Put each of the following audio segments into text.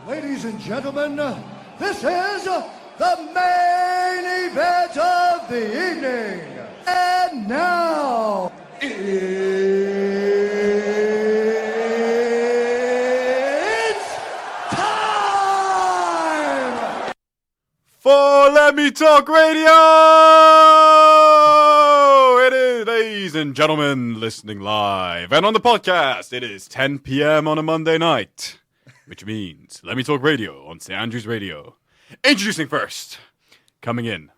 Ladies and gentlemen, this is the main event of the evening. And now, it's time for Let Me Talk Radio! It is, ladies and gentlemen, listening live. And on the podcast, it is 10 p.m. on a Monday night. Which means Let Me Talk Radio on St. Andrews Radio. Introducing first, coming in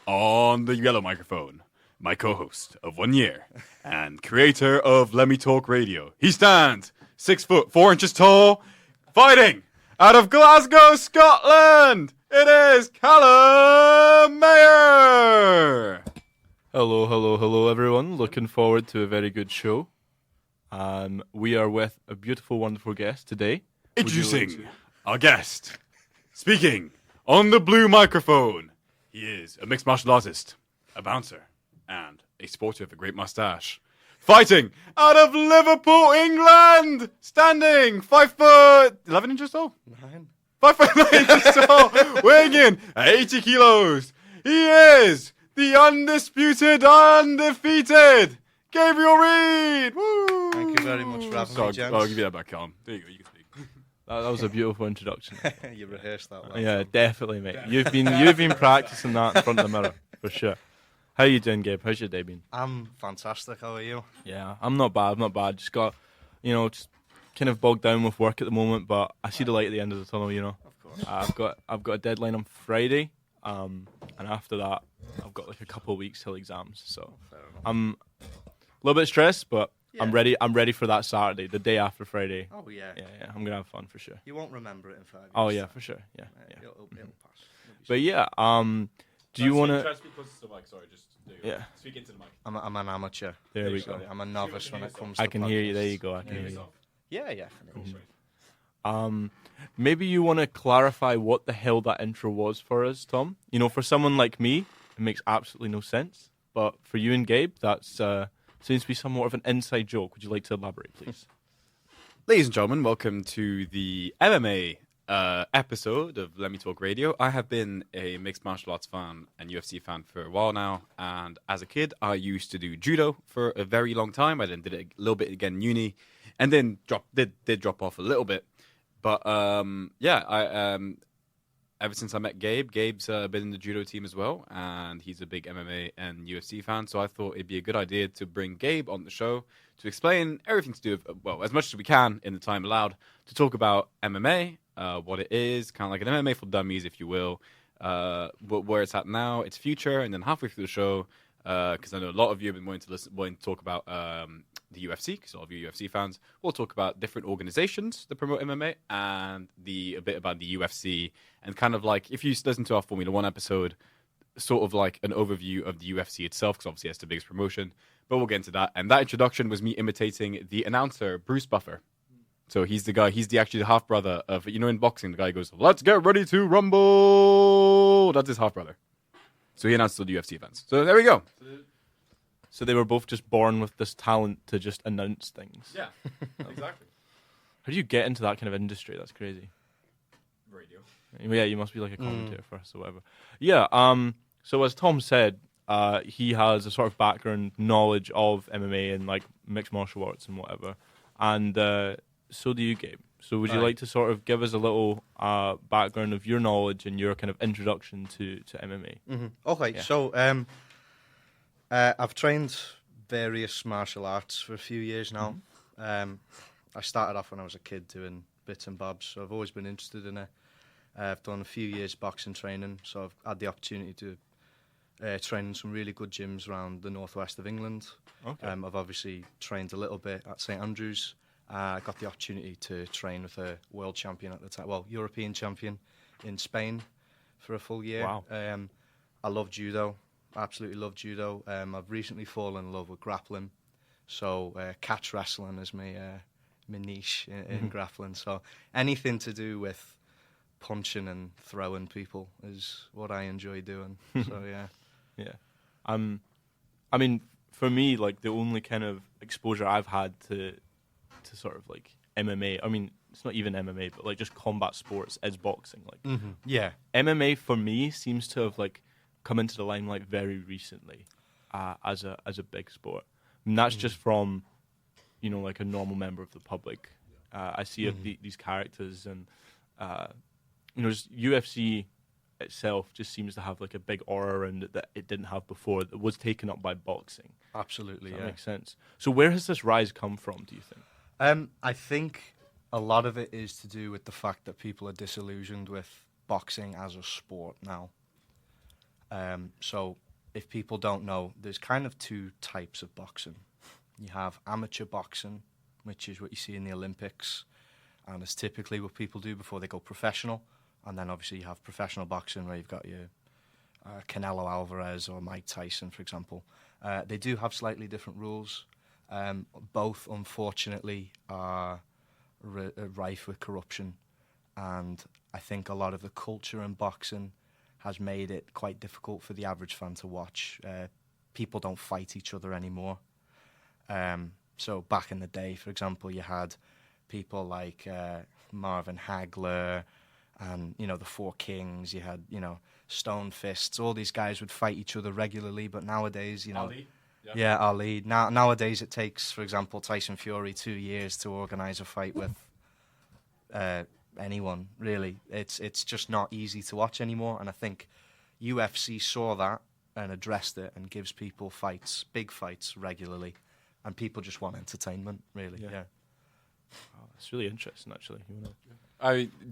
on the yellow microphone, my co-host of 1 year and creator of Let Me Talk Radio. He stands 6 foot 4 inches tall, fighting out of Glasgow, Scotland. It is Callum Mayer. Hello, everyone. Looking forward to a very good show. We are with a beautiful, wonderful guest today. Introducing our guest, speaking on the blue microphone. He is a mixed martial artist, a bouncer, and a sporter with a great mustache. Fighting out of Liverpool, England, standing 5 foot 11 inches tall. 5 foot 9 inches tall, weighing in at 80 kilos. He is the undisputed, undefeated Gabriel Reade. Woo! Thank you very much for having me, gents. I'll give you that back, Callum. There you go. You can speak. That was a beautiful introduction. You rehearsed that well. Yeah, definitely, mate. You've been practicing that in front of the mirror for sure. How you doing, Gabe? How's your day been? I'm fantastic. How are you? Yeah, I'm not bad. Just got, just kind of bogged down with work at the moment, but I see the light at the end of the tunnel. Of course. I've got a deadline on Friday, and after that, I've got like a couple of weeks till exams. So I'm a little bit stressed, but. Yeah. I'm ready for that Saturday, the day after Friday. Oh, yeah. Yeah, I'm going to have fun for sure. You won't remember it in 5 years. Oh, yeah, for sure. Yeah. It'll pass. But yeah, do you want to... Try to speak close to the mic, sorry, just speak into the mic. I'm an amateur. There we go. I'm a novice when it comes to I can hear you, there you go, I can hear you. Yeah. Maybe you want to clarify what the hell that intro was for us, Tom? For someone like me, it makes absolutely no sense. But for you and Gabe, that's... seems to be somewhat of an inside joke. Would you like to elaborate, please? Ladies and gentlemen, welcome to the MMA episode of Let Me Talk Radio. I have been a mixed martial arts fan and UFC fan for a while now, and as a kid, I used to do judo for a very long time. I then did it a little bit again in uni, and then did drop off a little bit. But ever since I met Gabe's been in the judo team as well, and he's a big MMA and UFC fan, so I thought it'd be a good idea to bring Gabe on the show to explain everything to do with, well, as much as we can in the time allowed, to talk about MMA, what it is, kind of like an MMA for dummies, if you will, where it's at now, its future, and then halfway through the show, because I know a lot of you have been wanting to talk about the UFC, because a lot of you UFC fans, we'll talk about different organizations that promote MMA and a bit about the UFC, and kind of like, if you listen to our Formula 1 episode, sort of like an overview of the UFC itself, because obviously it's the biggest promotion, but we'll get into that. And that introduction was me imitating the announcer, Bruce Buffer. So he's the guy, actually the half-brother of, in boxing, the guy goes, "Let's get ready to rumble." That's his half-brother. So he announced to the UFC events. So there we go. So they were both just born with this talent to just announce things. Yeah, exactly. How do you get into that kind of industry? That's crazy. Radio. Yeah, you must be like a commentator first or whatever. Yeah, so as Tom said, he has a sort of background knowledge of MMA and like mixed martial arts and whatever. And so do you, Gabe. So would you like to sort of give us a little background of your knowledge and your kind of introduction to MMA? Mm-hmm. Okay, yeah. So I've trained various martial arts for a few years now. I started off when I was a kid doing bits and bobs, so I've always been interested in it. I've done a few years boxing training, so I've had the opportunity to train in some really good gyms around the northwest of England. Okay. I've obviously trained a little bit at St. Andrews. I got the opportunity to train with a world champion at the time, European champion in Spain for a full year. Wow. I love judo. Absolutely love judo. I've recently fallen in love with grappling, so catch wrestling is my niche in grappling. So anything to do with punching and throwing people is what I enjoy doing. So yeah. I mean, for me, like the only kind of exposure I've had to sort of like MMA, I mean, it's not even MMA, but like just combat sports is boxing. Like Yeah. MMA for me seems to have like come into the limelight very recently as a big sport. And that's just from, you know, like a normal member of the public. I see these characters and, you know, just UFC itself just seems to have like a big aura around it that it didn't have before, that was taken up by boxing. Absolutely, Does yeah. that makes sense. So where has this rise come from, do you think? I think a lot of it is to do with the fact that people are disillusioned with boxing as a sport now. So if people don't know, there's kind of two types of boxing. You have amateur boxing, which is what you see in the Olympics, and it's typically what people do before they go professional. And then obviously you have professional boxing where you've got your Canelo Alvarez or Mike Tyson, for example. They do have slightly different rules. Both, unfortunately, are rife with corruption. And I think a lot of the culture in boxing has made it quite difficult for the average fan to watch. People don't fight each other anymore. So back in the day, for example, you had people like Marvin Hagler and, you know, the Four Kings. You had, you know, Stone Fists. All these guys would fight each other regularly, but nowadays, you know... Ali? Yeah, Ali. Nowadays it takes, for example, Tyson Fury 2 years to organise a fight with anyone, really. It's just not easy to watch anymore, and I think UFC saw that and addressed it and gives people fights, big fights, regularly, and people just want entertainment, really, yeah. Oh, that's really interesting, actually. You wanna...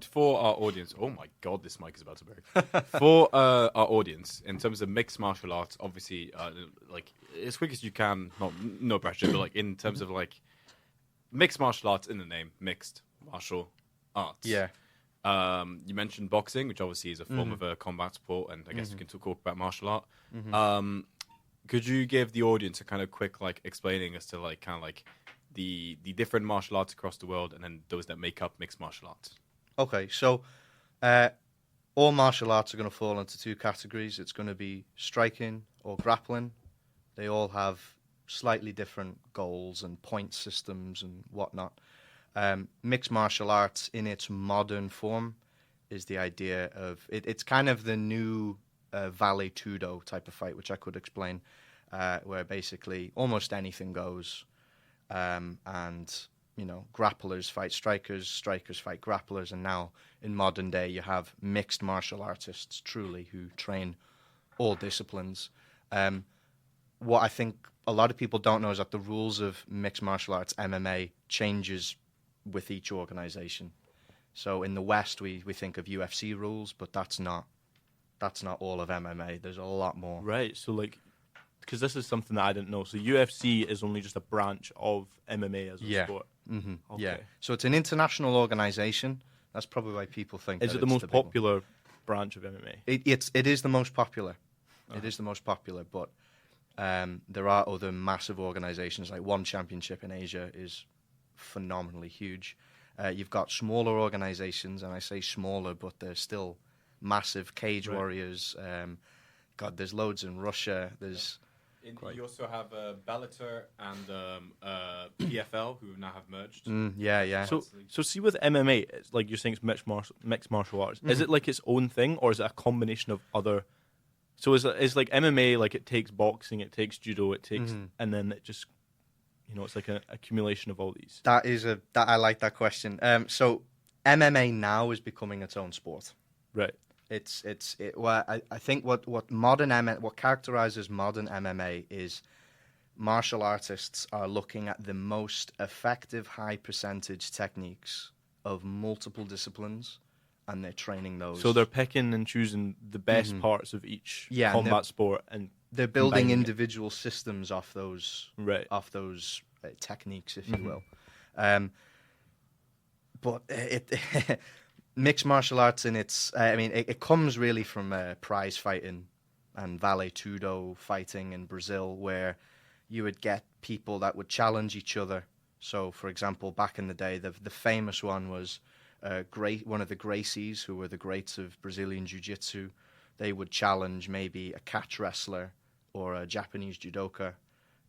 For our audience, oh my god, this mic is about to break. For our audience, in terms of mixed martial arts, obviously, like as quick as you can, no pressure, but like in terms of like mixed martial arts in the name, mixed martial arts. Yeah. You mentioned boxing, which obviously is a form of a combat sport, and I guess we can talk about martial art. Could you give the audience a kind of quick like explaining as to like kind of like the different martial arts across the world, and then those that make up mixed martial arts? Okay, so all martial arts are going to fall into two categories. It's going to be striking or grappling. They all have slightly different goals and point systems and whatnot. Mixed martial arts in its modern form is the idea of... It's kind of the new Vale Tudo type of fight, which I could explain, where basically almost anything goes. And, you know, grapplers fight strikers, strikers fight grapplers, and now in modern day you have mixed martial artists, truly, who train all disciplines. What I think a lot of people don't know is that the rules of mixed martial arts, MMA, changes with each organization. So in the West, we think of UFC rules, but that's not all of MMA. There's a lot more. Right, so like... Because this is something that I didn't know. So UFC is only just a branch of MMA as a sport. Mm-hmm. Okay. Yeah. So it's an international organization. That's probably why people think. Is it the most popular branch of MMA? It is the most popular. It is the most popular, but there are other massive organizations. Like One Championship in Asia is phenomenally huge. You've got smaller organizations, and I say smaller, but they're still massive. Cage Warriors. God, there's loads in Russia. There's... You also have Bellator and PFL, who now have merged. Yeah. So see with MMA, it's like you're saying it's mixed martial arts. Is it like its own thing, or is it a combination of other? So is like MMA like it takes boxing, it takes judo, it takes, and then it just, you know, it's like an accumulation of all these. That I like that question. So MMA now is becoming its own sport. Right. Well, I think what characterizes modern MMA is martial artists are looking at the most effective high percentage techniques of multiple disciplines, and they're training those. So they're picking and choosing the best parts of each combat sport, and they're building individual systems off those techniques, if you will. But mixed martial arts in its... it comes really from prize fighting and Vale Tudo fighting in Brazil, where you would get people that would challenge each other. So, for example, back in the day, the famous one was one of the Gracies, who were the greats of Brazilian Jiu-Jitsu. They would challenge maybe a catch wrestler or a Japanese judoka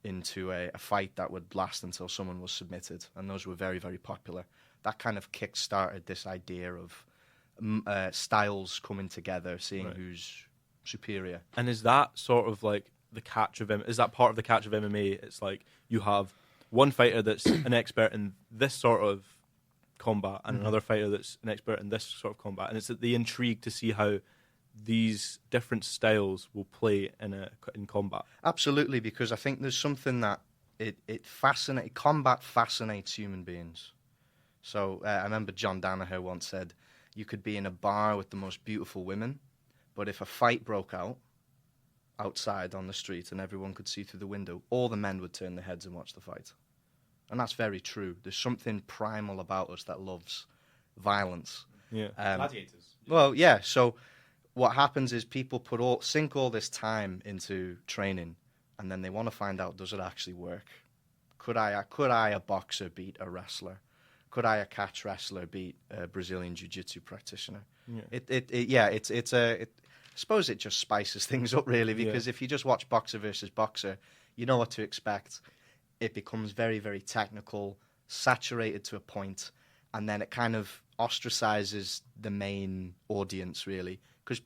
into a fight that would last until someone was submitted, and those were very, very popular. that kind of kick-started this idea of styles coming together, seeing who's superior. And is that sort of like the catch of is that part of the catch of MMA? It's like you have one fighter that's an expert in this sort of combat and another fighter that's an expert in this sort of combat, and it's the intrigue to see how these different styles will play in combat. Absolutely, because I think there's something that combat fascinates human beings. So I remember John Danaher once said, you could be in a bar with the most beautiful women, but if a fight broke out outside on the street and everyone could see through the window, all the men would turn their heads and watch the fight. And that's very true. There's something primal about us that loves violence. Yeah. Gladiators. Well, yeah. So what happens is people sink all this time into training, and then they want to find out, does it actually work? Could I, a boxer, beat a wrestler? Could I, a catch wrestler, beat a Brazilian jiu-jitsu practitioner? Yeah. I suppose it just spices things up, really, because if you just watch boxer versus boxer, you know what to expect. It becomes very, very technical, saturated to a point, and then it kind of ostracizes the main audience, really, because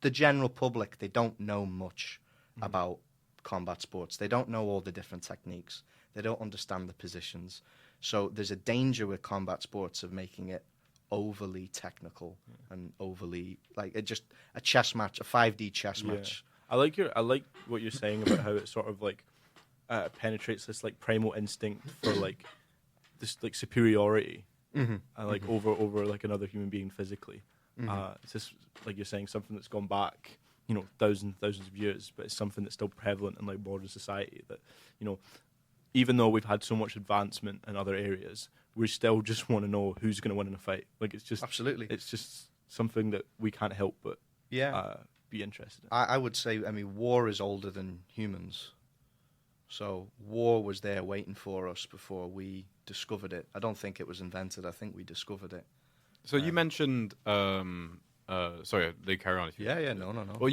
the general public, they don't know much about combat sports. They don't know all the different techniques. They don't understand the positions. So there's a danger with combat sports of making it overly technical and overly just a chess match, a 5D chess match. I like what you're saying about how it sort of like penetrates this like primal instinct for like this like superiority, over like another human being physically. It's just like you're saying, something that's gone back, thousands of years, but it's something that's still prevalent in like modern society. That even though we've had so much advancement in other areas, we still just want to know who's going to win in a fight. Like, it's just absolutely, it's just something that we can't help but be interested in. I would say, war is older than humans. So war was there waiting for us before we discovered it. I don't think it was invented. I think we discovered it. So you mentioned, sorry, do carry on. If you no. Well,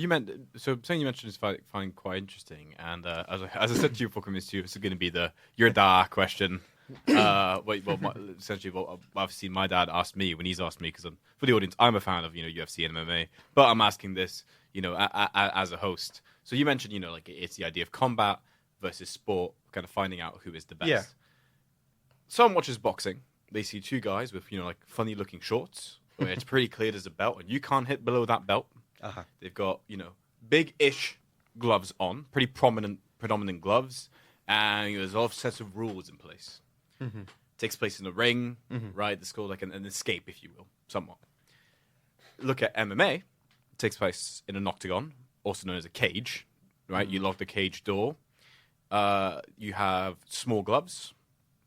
something you mentioned is find quite interesting, and as I said to you before coming to you, it's going to be your dad question. Essentially, what I've seen my dad ask me when he's asked me, because for the audience, I'm a fan of UFC and MMA, but I'm asking this, as a host. So you mentioned, like it's the idea of combat versus sport, kind of finding out who is the best. Yeah. Someone watches boxing. They see two guys with, like funny looking shorts where it's pretty clear there's a belt and you can't hit below that belt. They've got, big-ish gloves on, pretty predominant gloves, and there's a lot of sets of rules in place. Takes place in a ring, right? It's called like an escape, if you will, somewhat. Look at MMA. It takes place in an octagon, also known as a cage, right? You lock the cage door. You have small gloves.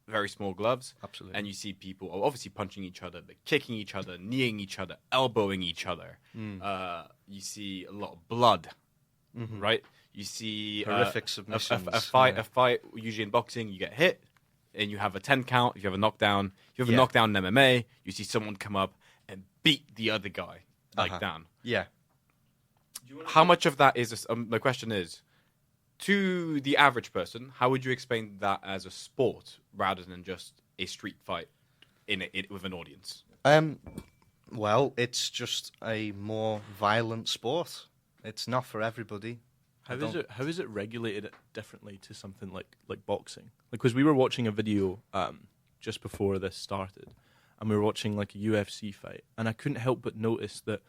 Very small gloves. Absolutely. And you see people obviously punching each other, but kicking each other, kneeing each other, elbowing each other. You see a lot of blood, right? You see horrific submissions. A fight, usually in boxing, you get hit, and you have a 10 count. If you have a knockdown, a knockdown in MMA, you see someone come up and beat the other guy down. Yeah. How much of that is, the question is, to the average person, how would you explain that as a sport rather than just a street fight with an audience? Well, it's just a more violent sport. It's not for everybody. How is it regulated differently to something like boxing? Because we were watching a video just before this started, and we were watching like a UFC fight, and I couldn't help but notice that,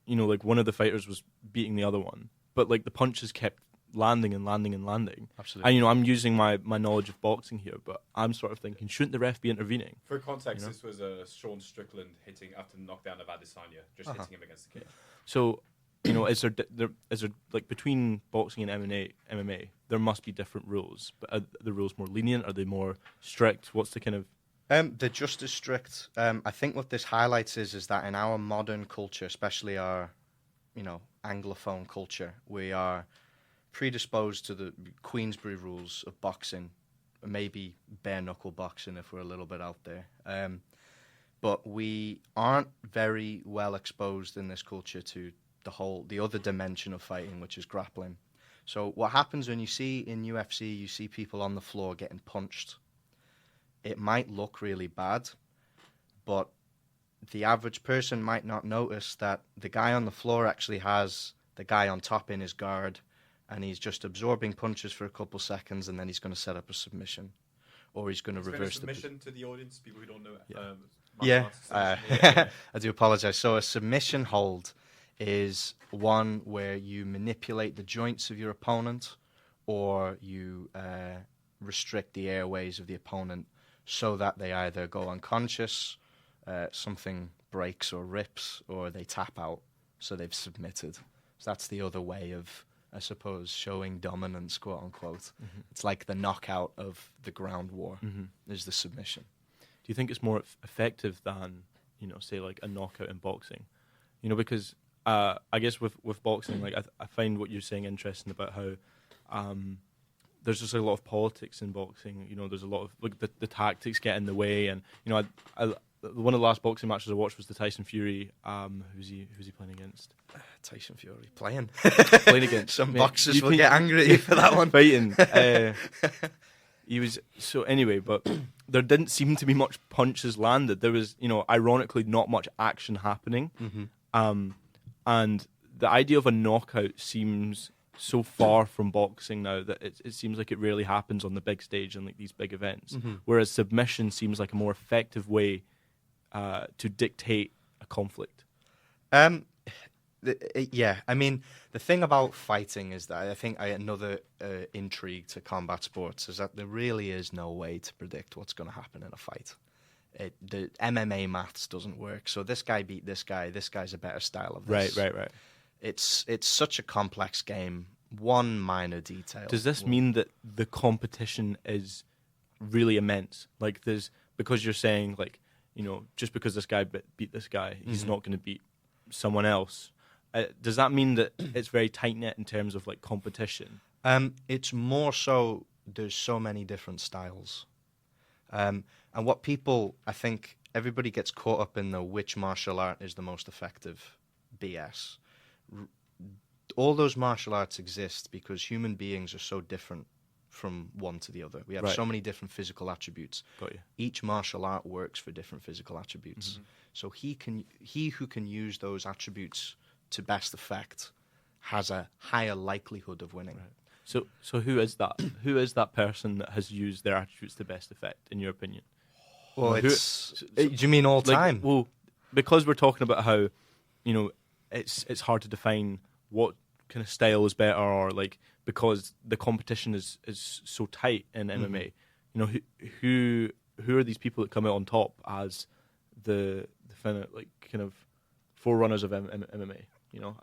like one of the fighters was beating the other one, but like the punches kept landing and landing and landing. Absolutely. And I'm using my knowledge of boxing here, but I'm sort of thinking, shouldn't the ref be intervening? For context, this was Sean Strickland hitting after the knockdown of Adesanya, just hitting him against the cage. So, is there like between boxing and MMA, there must be different rules. But are the rules more lenient? Are they more strict? What's the kind of? They're just as strict. I think what this highlights is that in our modern culture, especially our, Anglophone culture, we are predisposed to the Queensberry rules of boxing, maybe bare knuckle boxing if we're a little bit out there. But we aren't very well exposed in this culture to the other dimension of fighting, which is grappling. So what happens when you see in UFC, you see people on the floor getting punched. it might look really bad, but the average person might not notice that the guy on the floor actually has the guy on top in his guard, and he's just absorbing punches for a couple seconds, and then he's going to set up a submission, or he's going to reverse the submission to the audience, people who don't know. I do apologize. So a submission hold is one where you manipulate the joints of your opponent, or you restrict the airways of the opponent so that they either go unconscious, something breaks or rips, or they tap out, so they've submitted. So that's the other way of, I suppose, showing dominance, quote unquote. It's like the knockout of the ground war is the submission. Do you think it's more effective than, say like a knockout in boxing? Because I guess with boxing, like I find what you're saying interesting about how there's just a lot of politics in boxing. There's a lot of like the tactics get in the way, and one of the last boxing matches I watched was the Tyson Fury. Who's he playing against? Tyson Fury playing against some boxers will get angry at you for that one. Fighting. He was anyway, but there didn't seem to be much punches landed. There was, ironically, not much action happening. And the idea of a knockout seems so far from boxing now that it seems like it rarely happens on the big stage and like these big events. Whereas submission seems like a more effective way to dictate a conflict. Yeah, I mean, the thing about fighting is that I think another intrigue to combat sports is that there really is no way to predict what's going to happen in a fight. The MMA maths doesn't work. So this guy beat this guy. This guy's a better style of this. Right. It's such a complex game. One minor detail. Does this mean that the competition is really immense? Like because you're saying like, just because this guy beat this guy, he's not going to beat someone else. Does that mean that it's very tight-knit in terms of like competition? It's more so there's so many different styles. And what people, I think everybody gets caught up in which martial art is the most effective BS. All those martial arts exist because human beings are so different from one to the other. We have so many different physical attributes. Got you. Each martial art works for different physical attributes. So he who can use those attributes to best effect has a higher likelihood of winning. Right. So who is that? Who is that person that has used their attributes to best effect, in your opinion? Well, do you mean all time? Well, because we're talking about how, it's hard to define what kind of style is better, or like because the competition is so tight in MMA. Who are these people that come out on top as the kind of forerunners of MMA?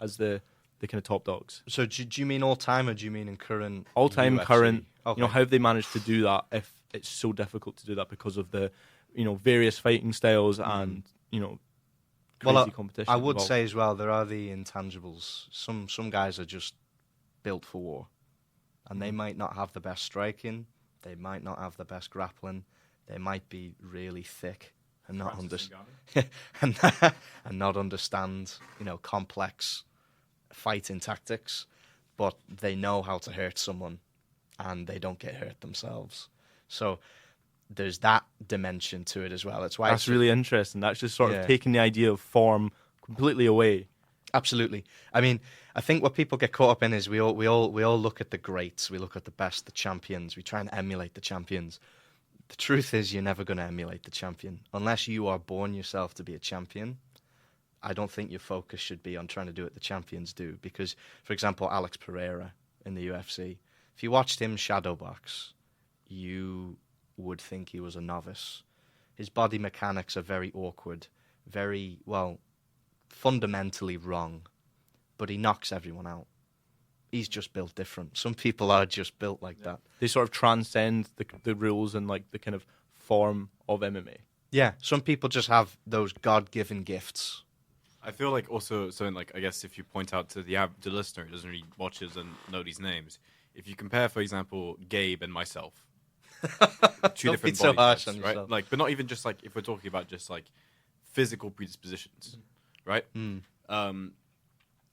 As the kind of top dogs. So do you mean all time, or do you mean in current? All time, UFC? current. Okay. How have they managed to do that if it's so difficult to do that because of the various fighting styles and crazy competition? I would involved. say as well there are the intangibles. Some guys are just built for war, and they might not have the best striking, they might not have the best grappling, they might be really thick and not and not understand complex fighting tactics, but they know how to hurt someone and they don't get hurt themselves. So there's that dimension to it as well. It's why that's really interesting. That's just sort of taking the idea of form completely away. Absolutely. I mean, I think what people get caught up in is we all look at the greats, we look at the best, the champions, we try and emulate the champions. The truth is you're never going to emulate the champion. Unless you are born yourself to be a champion, I don't think your focus should be on trying to do what the champions do. Because, for example, Alex Pereira in the UFC, if you watched him shadow box, you would think he was a novice. His body mechanics are very awkward, very, fundamentally wrong, but he knocks everyone out. He's just built different. Some people are just built like that. They sort of transcend the rules and like the kind of form of MMA. Yeah, some people just have those God-given gifts. I feel like also something like, I guess if you point out to the listener who doesn't really watches and know these names, if you compare, for example, Gabe and myself, two different so body harsh types, on right? yourself. Like, but not even just like if we're talking about just like physical predispositions, right?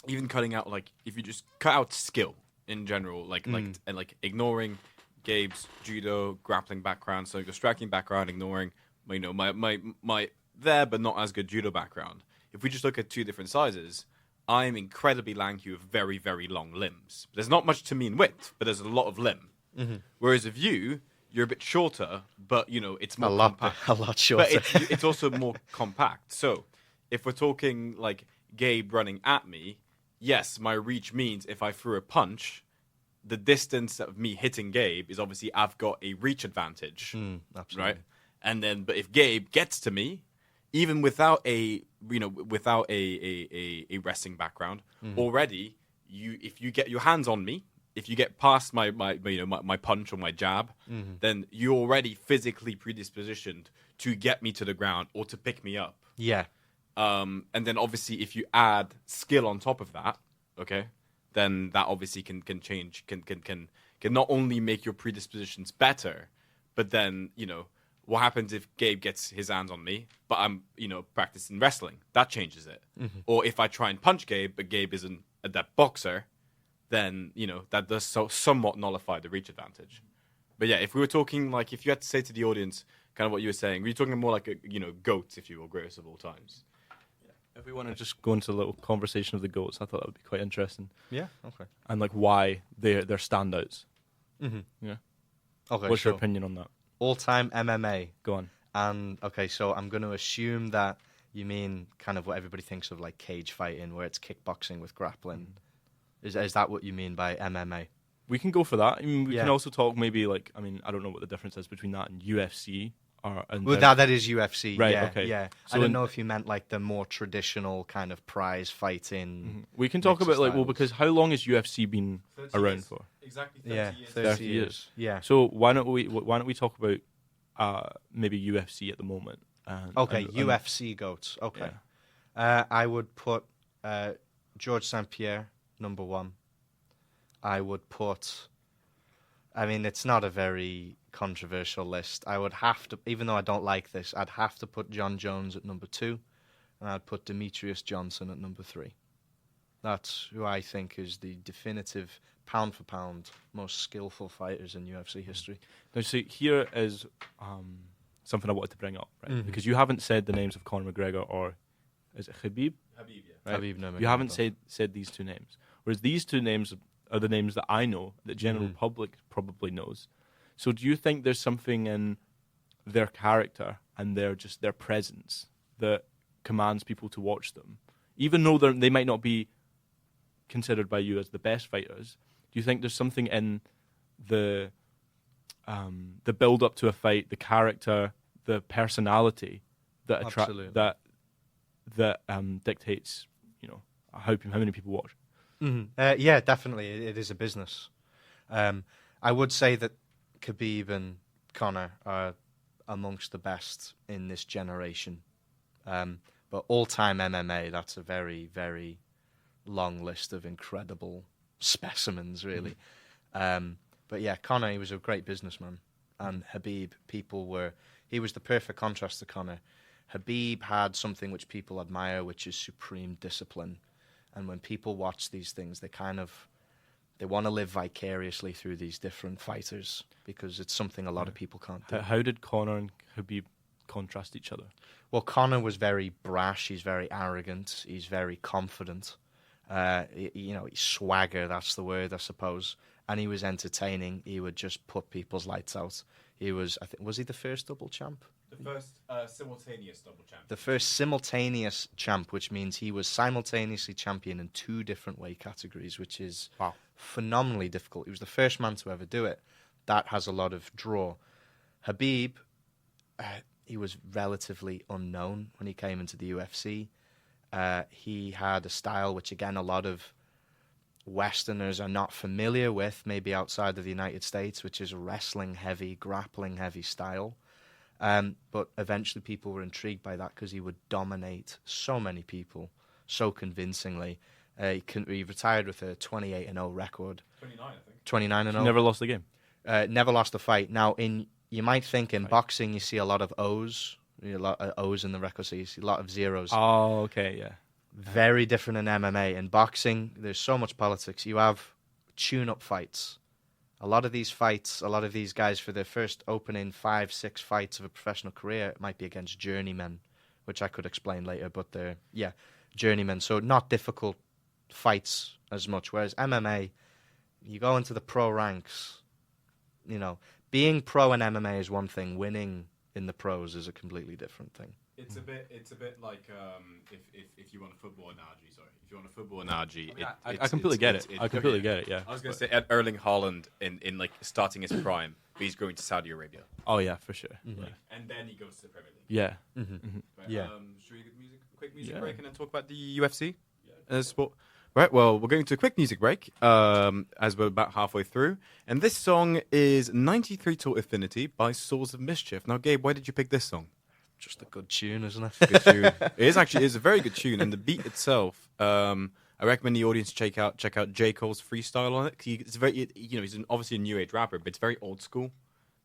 Even cutting out like if you just cut out skill in general, and ignoring Gabe's judo grappling background, so your striking background, ignoring my there but not as good judo background. If we just look at two different sizes, I'm incredibly lanky with very, very long limbs. There's not much to me in width, but there's a lot of limb. Whereas of you, you're a bit shorter, but it's more compact. A lot shorter. But it's also more compact. So if we're talking like Gabe running at me, yes, my reach means if I threw a punch, the distance of me hitting Gabe is obviously I've got a reach advantage, Absolutely. right? And then, but if Gabe gets to me, even without a wrestling background, already if you get your hands on me, if you get past my punch or my jab, then you're already physically predispositioned to get me to the ground or to pick me up. Yeah. And then obviously if you add skill on top of that, okay, then that obviously can change, can not only make your predispositions better, but then, what happens if Gabe gets his hands on me, but I'm, practicing wrestling? That changes it. Or if I try and punch Gabe, but Gabe isn't a adept boxer, then, that does somewhat nullify the reach advantage. But yeah, if we were talking, like, if you had to say to the audience kind of what you were saying, were you talking more like goats, if you will, greatest of all times? If we want to just go into a little conversation of the GOATs, I thought that would be quite interesting. Yeah, okay. And like why they're standouts. Yeah. Okay, What's so your opinion on that? all-time MMA. Go on. And, okay, so I'm going to assume that you mean kind of what everybody thinks of like cage fighting, where it's kickboxing with grappling. Is that what you mean by MMA? We can go for that. I mean, we Yeah. can also talk maybe like, I mean, I don't know what the difference is between that and UFC. Well, that is UFC. Right, yeah, okay. Yeah. So I don't know if you meant like the more traditional kind of prize fighting. We can talk mix about of like, well, styles. because how long has UFC been 30 around years. for? Exactly 30 years. 30 years. Yeah. So why don't we talk about maybe UFC at the moment? Okay, UFC GOATs. Okay. I would put George St. Pierre number one. I would put. I mean, it's not a very controversial list. I would have to, even though I don't like this, I'd have to put John Jones at number 2, and I'd put Demetrius Johnson at number 3. That's who I think is the definitive pound for pound most skillful fighters in UFC history. Now, see, here is something I wanted to bring up, right? Because you haven't said the names of Conor McGregor or is it Khabib? Habib, yeah. Right? Khabib Nurmagomedov. You haven't said these two names, whereas these two names are the names that I know, that general public probably knows. So do you think there's something in their character and their presence that commands people to watch them, even though they might not be considered by you as the best fighters? Do you think there's something in the build up to a fight, the character, the personality that Absolutely. that dictates, how many people watch? Yeah, definitely. It is a business. I would say that Khabib and Conor are amongst the best in this generation. But all-time MMA, that's a very, very long list of incredible specimens, really. But yeah, Conor, he was a great businessman. And Khabib, he was the perfect contrast to Conor. Khabib had something which people admire, which is supreme discipline. And when people watch these things, they want to live vicariously through these different fighters because it's something a lot of people can't do. How did Conor and Khabib contrast each other? Well, Conor was very brash. He's very arrogant. He's very confident. He's swagger, that's the word, I suppose. And he was entertaining. He would just put people's lights out. He was, was he the first double champ? The first simultaneous double champ. The first simultaneous champ, which means he was simultaneously champion in 2 different weight categories, which is phenomenally difficult. He was the first man to ever do it. That has a lot of draw. Khabib, he was relatively unknown when he came into the UFC. He had a style which, again, a lot of Westerners are not familiar with, maybe outside of the United States, which is a wrestling-heavy, grappling-heavy style. But eventually people were intrigued by that because he would dominate so many people so convincingly. He retired with a 28-0 record. 29, I think. 29-0. Never lost a game. Never lost a fight. Now, you might think in boxing you see a lot of O's. A lot of O's in the record, so you see a lot of zeros. Oh, okay, yeah. Very different in MMA. In boxing, there's so much politics. You have tune-up fights. a lot of these fights, a lot of these guys for their first opening 5-6 fights of a professional career, it might be against journeymen, which I could explain later, but they're, journeymen. So not difficult fights as much. Whereas MMA, you go into the pro ranks, being pro in MMA is one thing, winning in the pros is a completely different thing. It's a bit like if you want a football analogy. Sorry, if you want a football analogy, I completely get it. I completely get it. Yeah. I was going to say Erling Haaland in like starting his prime, but he's going to Saudi Arabia. Oh yeah, for sure. Mm-hmm. Yeah. And then he goes to the Premier League. Yeah. Right, Yeah. Should we get quick music break and then talk about the UFC sport? Right. Well, we're going to a quick music break as we're about halfway through, and this song is "93 to Infinity" by Souls of Mischief. Now, Gabe, why did you pick this song? Just a good tune, isn't it? Good tune. It is a very good tune, and the beat itself. I recommend the audience check out J. Cole's freestyle on it. It's very, he's obviously a new age rapper, but it's very old school.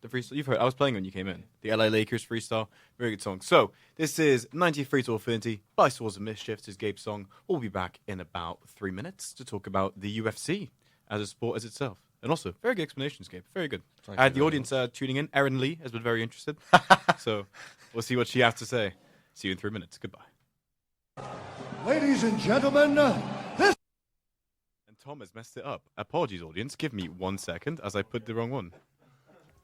The freestyle you've heard, I was playing when you came in. The LA Lakers freestyle, very good song. So this is 93 to Infinity by Souls of Mischief. This is Gabe's song. We'll be back in about 3 minutes to talk about the UFC as a sport as itself. And also, very good explanations, Gabe. Very good. I had the audience tuning in. Erin Lee has been very interested. So we'll see what she has to say. See you in 3 minutes. Goodbye. Ladies and gentlemen, this... And Tom has messed it up. Apologies, audience. Give me 1 second as I put the wrong one.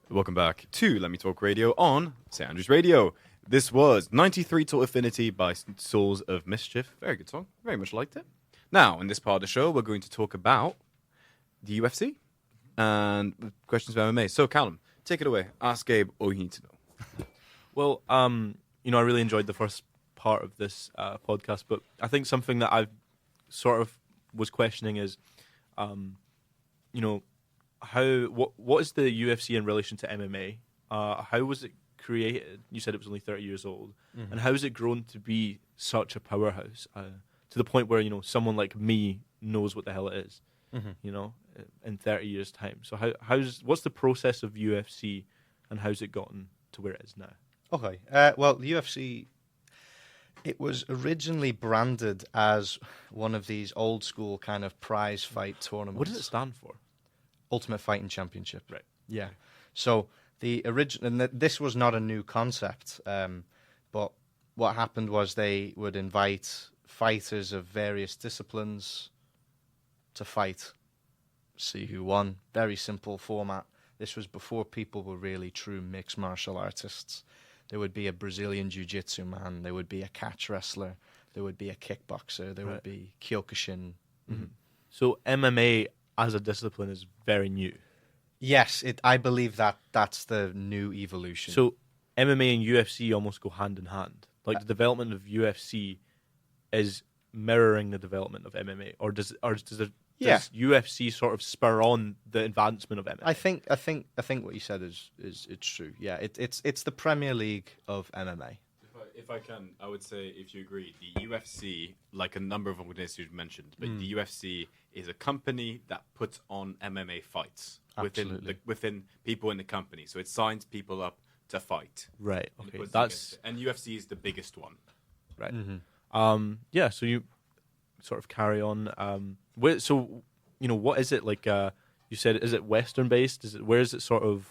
Welcome back to Let Me Talk Radio on St. Andrews Radio. This was 93 to Infinity by Souls of Mischief. Very good song. Very much liked it. Now, in this part of the show, we're going to talk about the UFC and questions about MMA. So, Callum, take it away. Ask Gabe all you need to know. Well, I really enjoyed the first part of this podcast, but I think something that I've sort of was questioning is, what is the UFC in relation to MMA? How was it created? You said it was only 30 years old, and how has it grown to be such a powerhouse to the point where someone like me knows what the hell it is, in 30 years' time. So what's the process of UFC, and how's it gotten to where it is now? Okay. Well, the UFC, it was originally branded as one of these old school kind of prize fight tournaments. What does it stand for? Ultimate Fighting Championship. Right. Yeah. So the original, and this was not a new concept, but what happened was they would invite fighters of various disciplines to fight, see who won. Very simple format. This was before people were really true mixed martial artists. There would be a Brazilian jiu-jitsu man. There would be a catch wrestler. There would be a kickboxer. There would be Kyokushin. So MMA as a discipline is very new. Yes, I believe that's the new evolution. So MMA and UFC almost go hand in hand. Like the development of UFC is mirroring the development of MMA, or does UFC sort of spur on the advancement of MMA? I think what you said is it's true. Yeah, it's the Premier League of MMA. If I can, I would say, if you agree, the UFC, like a number of organizations you mentioned, but the UFC is a company that puts on MMA fights within people in the company. So it signs people up to fight. Right. Okay. And UFC is the biggest one. Right. Yeah. So you sort of carry on. So what is it like? You said, is it Western based? Where is it sort of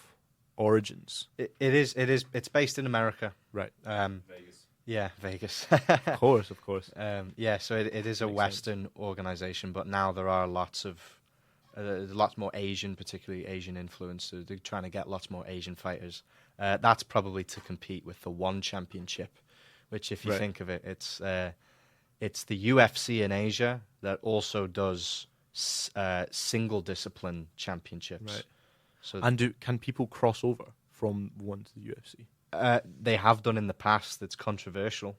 origins? It is. It's based in America. Right. Vegas. Yeah, Vegas. Of course. Yeah, so it is a Western organization, but now there are lots more Asian, particularly Asian influence. So they're trying to get lots more Asian fighters. That's probably to compete with the One Championship, which, if you think of it, it's the UFC in Asia that also does single discipline championships. Right. So can people cross over from one to the UFC? They have done in the past. It's controversial.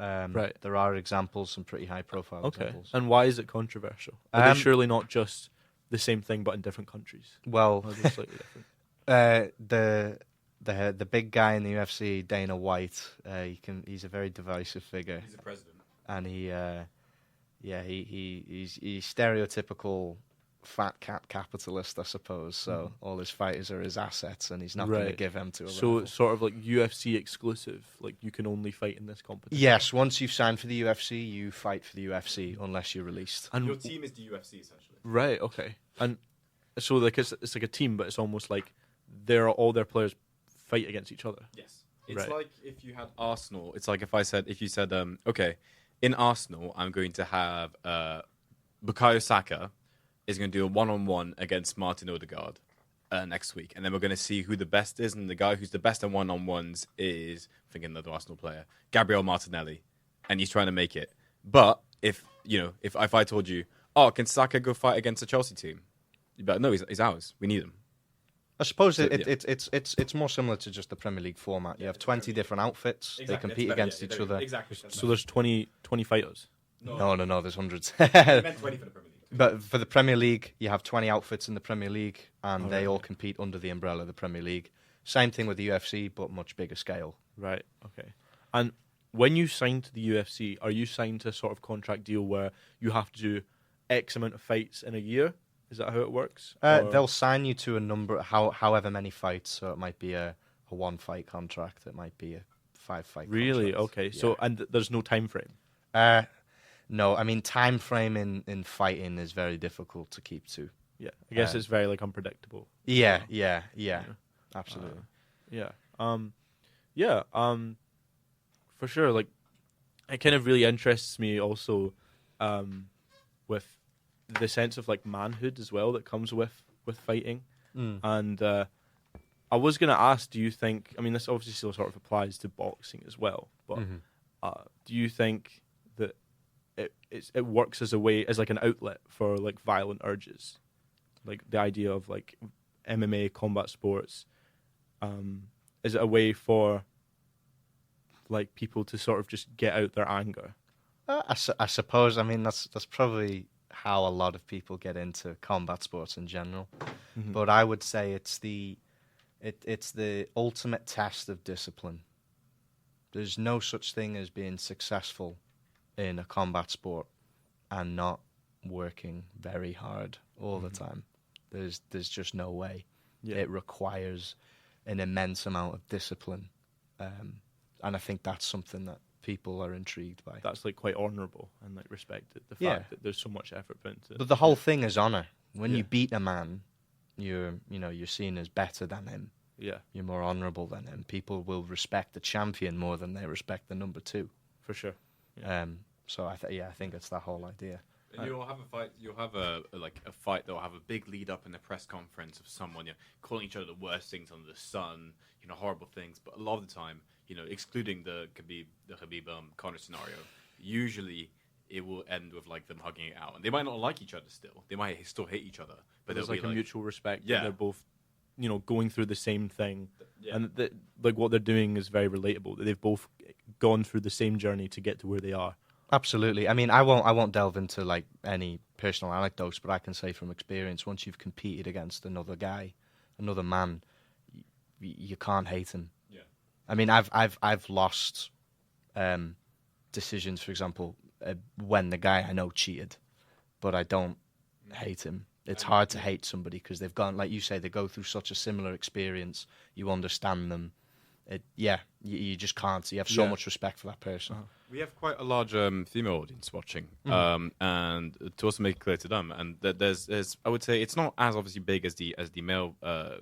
Right. There are examples, some pretty high-profile examples. And why is it controversial? Are they surely not just the same thing but in different countries? Well, Or are they slightly different? The big guy in the UFC, Dana White, he's a very divisive figure. He's the president. And he's stereotypical fat cat capitalist, I suppose. So all his fighters are his assets, and he's not going to give them to a So rival. it's sort of like UFC exclusive. Like you can only fight in this competition. Yes, once you've signed for the UFC, you fight for the UFC unless you're released. And Your team is the UFC, essentially. right. Okay. And So like it's like a team, but it's almost like all their players fight against each other. Yes. It's Right. like if you had Arsenal. It's like if you said, okay, in Arsenal, I'm going to have Bukayo Saka is going to do a one-on-one against Martin Odegaard next week, and then we're going to see who the best is, and the guy who's the best in one-on-ones is, I'm thinking another Arsenal player, Gabriel Martinelli, and he's trying to make it. But if I told you, oh, can Saka go fight against a Chelsea team? You'd be like, no, he's ours. We need him. I suppose So, it's more similar to just the Premier League format. You have 20 different outfits. They compete against each other. Exactly. So there's 20 fighters. No, there's hundreds. I meant 20 for the Premier League. But for the Premier League, you have 20 outfits in the Premier League, and they all compete under the umbrella of the Premier League. Same thing with the UFC, but much bigger scale. Right. Okay. And when you sign to the UFC, are you signed to a sort of contract deal where you have to do X amount of fights in a year? Is that how it works? They'll sign you to a number, however many fights. So it might be a 1-fight contract. It might be a 5-fight. Really? contract. Okay. Yeah. So there's no time frame. No, I mean time frame in fighting is very difficult to keep to. Yeah. I guess it's very like unpredictable. Yeah, absolutely. Yeah. For sure. Like, it kind of really interests me also, with the sense of like manhood as well that comes with fighting. And I was gonna ask, do you think? I mean, this obviously still sort of applies to boxing as well, but do you think that it works as a way, as like an outlet for like violent urges, like the idea of like MMA combat sports? Is it a way for like people to sort of just get out their anger? I suppose. I mean, that's probably how a lot of people get into combat sports in general. But I would say it's the ultimate test of discipline. There's no such thing as being successful in a combat sport and not working very hard all the time. There's just no way. Yeah. It requires an immense amount of discipline, and I think that's something that people are intrigued by. That's like quite honourable and like respected. The Yeah. fact that there's so much effort put into it. But the whole thing is honor. When Yeah. you beat a man, you're seen as better than him. Yeah, You're more honourable than him. People will respect the champion more than they respect the number 2. for sure. Yeah. So I think it's that whole idea. And you'll have a fight. You'll have a fight that will have a big lead up in the press conference of someone calling each other the worst things under the sun, horrible things. But a lot of the time, excluding the Khabib Conor scenario, usually it will end with like them hugging it out, and they might not like each other still. They might still hate each other, but There's they'll like be a mutual respect. Yeah. That they're both, going through the same thing, Yeah. and like what they're doing is very relatable. That they've both gone through the same journey to get to where they are. Absolutely. I mean, I won't delve into like any personal anecdotes, but I can say from experience, once you've competed against another guy, another man, you can't hate him. Yeah. I mean, I've lost decisions, for example, when the guy I know cheated, but I don't hate him. It's hard to hate somebody because they've gone, like you say, they go through such a similar experience. You understand them. You just can't. You have so Yeah. much respect for that person. We have quite a large female audience watching, and to also make it clear to them, and that there's I would say it's not as obviously big as the male